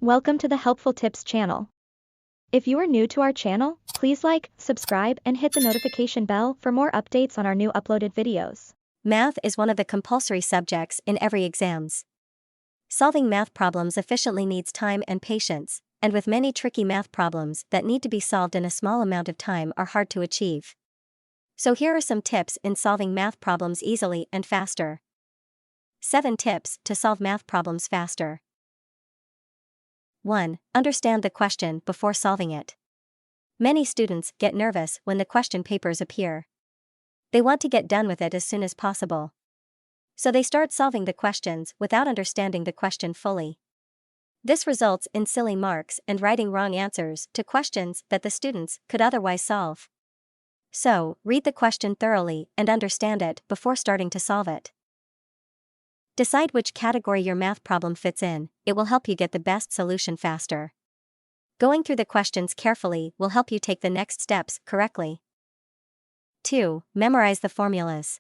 Welcome to the Helpful Tips channel. If you are new to our channel, please like, subscribe, and hit the notification bell for more updates on our new uploaded videos. Math is one of the compulsory subjects in every exams. Solving math problems efficiently needs time and patience, and with many tricky math problems that need to be solved in a small amount of time are hard to achieve. So here are some tips in solving math problems easily and faster. 7 tips to solve math problems faster. 1. Understand the question before solving it. Many students get nervous when the question papers appear. They want to get done with it as soon as possible. So they start solving the questions without understanding the question fully. This results in silly marks and writing wrong answers to questions that the students could otherwise solve. So, read the question thoroughly and understand it before starting to solve it. Decide which category your math problem fits in. It will help you get the best solution faster. Going through the questions carefully will help you take the next steps correctly. 2. Memorize the formulas.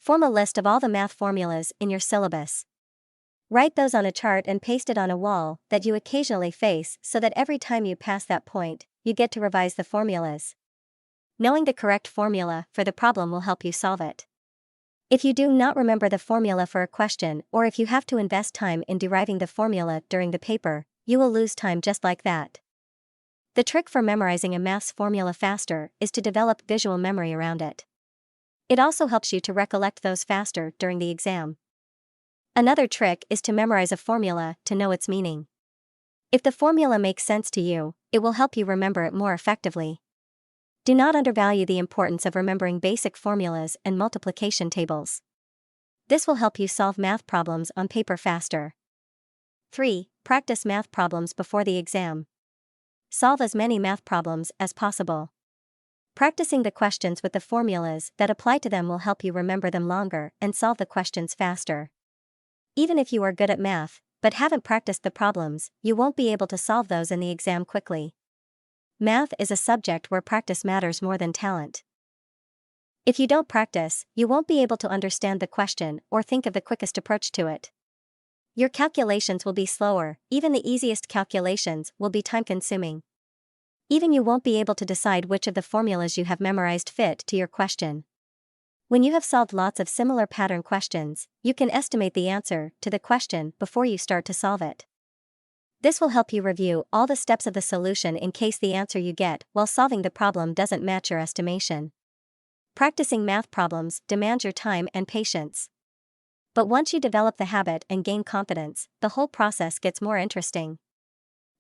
Form a list of all the math formulas in your syllabus. Write those on a chart and paste it on a wall that you occasionally face so that every time you pass that point, you get to revise the formulas. Knowing the correct formula for the problem will help you solve it. If you do not remember the formula for a question, or if you have to invest time in deriving the formula during the paper, you will lose time just like that. The trick for memorizing a maths formula faster is to develop visual memory around it. It also helps you to recollect those faster during the exam. Another trick is to memorize a formula to know its meaning. If the formula makes sense to you, it will help you remember it more effectively. Do not undervalue the importance of remembering basic formulas and multiplication tables. This will help you solve math problems on paper faster. 3. Practice math problems before the exam. Solve as many math problems as possible. Practicing the questions with the formulas that apply to them will help you remember them longer and solve the questions faster. Even if you are good at math, but haven't practiced the problems, you won't be able to solve those in the exam quickly. Math is a subject where practice matters more than talent. If you don't practice, you won't be able to understand the question or think of the quickest approach to it. Your calculations will be slower, even the easiest calculations will be time-consuming. Even you won't be able to decide which of the formulas you have memorized fit to your question. When you have solved lots of similar pattern questions, you can estimate the answer to the question before you start to solve it. This will help you review all the steps of the solution in case the answer you get while solving the problem doesn't match your estimation. Practicing math problems demands your time and patience. But once you develop the habit and gain confidence, the whole process gets more interesting.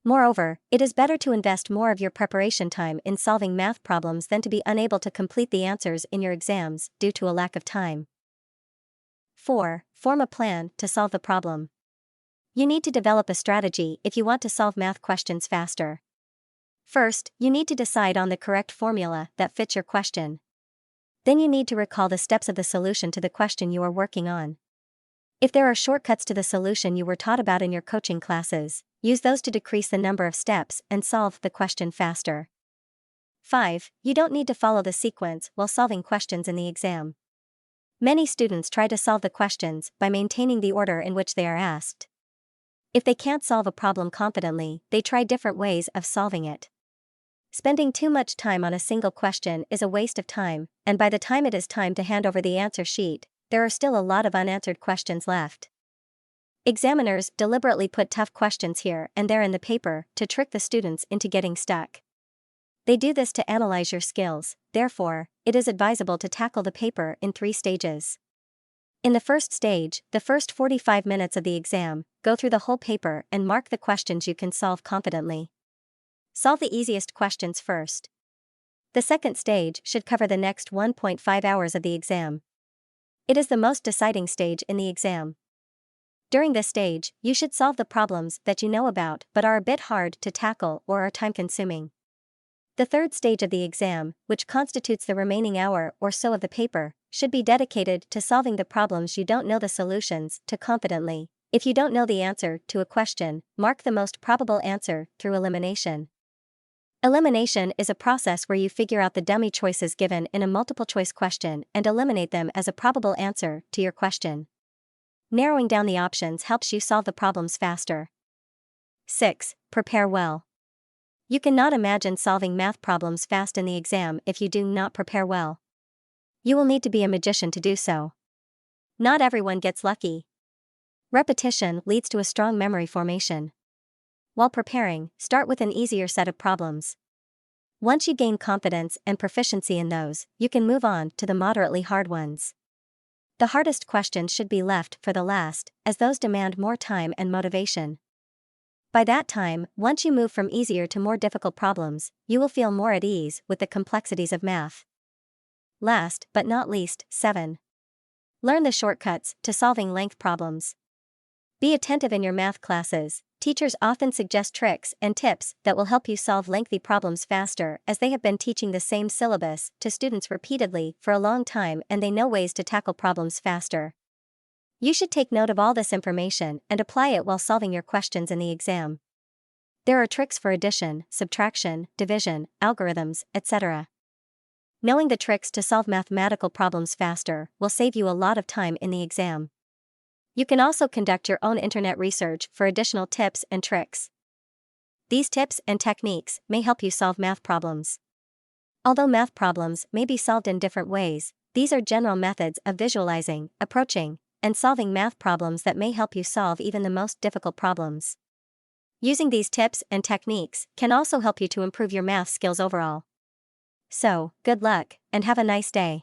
Moreover, it is better to invest more of your preparation time in solving math problems than to be unable to complete the answers in your exams due to a lack of time. 4. Form a plan to solve the problem. You need to develop a strategy if you want to solve math questions faster. First, you need to decide on the correct formula that fits your question. Then you need to recall the steps of the solution to the question you are working on. If there are shortcuts to the solution you were taught about in your coaching classes, use those to decrease the number of steps and solve the question faster. 5. You don't need to follow the sequence while solving questions in the exam. Many students try to solve the questions by maintaining the order in which they are asked. If they can't solve a problem confidently, they try different ways of solving it. Spending too much time on a single question is a waste of time, and by the time it is time to hand over the answer sheet, there are still a lot of unanswered questions left. Examiners deliberately put tough questions here and there in the paper to trick the students into getting stuck. They do this to analyze your skills, therefore, it is advisable to tackle the paper in 3 stages. In the first stage, the first 45 minutes of the exam, go through the whole paper and mark the questions you can solve confidently. Solve the easiest questions first. The second stage should cover the next 1.5 hours of the exam. It is the most deciding stage in the exam. During this stage, you should solve the problems that you know about but are a bit hard to tackle or are time-consuming. The third stage of the exam, which constitutes the remaining hour or so of the paper, should be dedicated to solving the problems you don't know the solutions to confidently. If you don't know the answer to a question, mark the most probable answer through elimination. Elimination is a process where you figure out the dummy choices given in a multiple-choice question and eliminate them as a probable answer to your question. Narrowing down the options helps you solve the problems faster. 6. Prepare well. You cannot imagine solving math problems fast in the exam if you do not prepare well. You will need to be a magician to do so. Not everyone gets lucky. Repetition leads to a strong memory formation. While preparing, start with an easier set of problems. Once you gain confidence and proficiency in those, you can move on to the moderately hard ones. The hardest questions should be left for the last, as those demand more time and motivation. By that time, once you move from easier to more difficult problems, you will feel more at ease with the complexities of math. Last but not least, 7. Learn the shortcuts to solving length problems. Be attentive in your math classes. Teachers often suggest tricks and tips that will help you solve lengthy problems faster, as they have been teaching the same syllabus to students repeatedly for a long time and they know ways to tackle problems faster. You should take note of all this information and apply it while solving your questions in the exam. There are tricks for addition, subtraction, division, algorithms, etc. Knowing the tricks to solve mathematical problems faster will save you a lot of time in the exam. You can also conduct your own internet research for additional tips and tricks. These tips and techniques may help you solve math problems. Although math problems may be solved in different ways, these are general methods of visualizing, approaching, and solving math problems that may help you solve even the most difficult problems. Using these tips and techniques can also help you to improve your math skills overall. So, good luck, and have a nice day.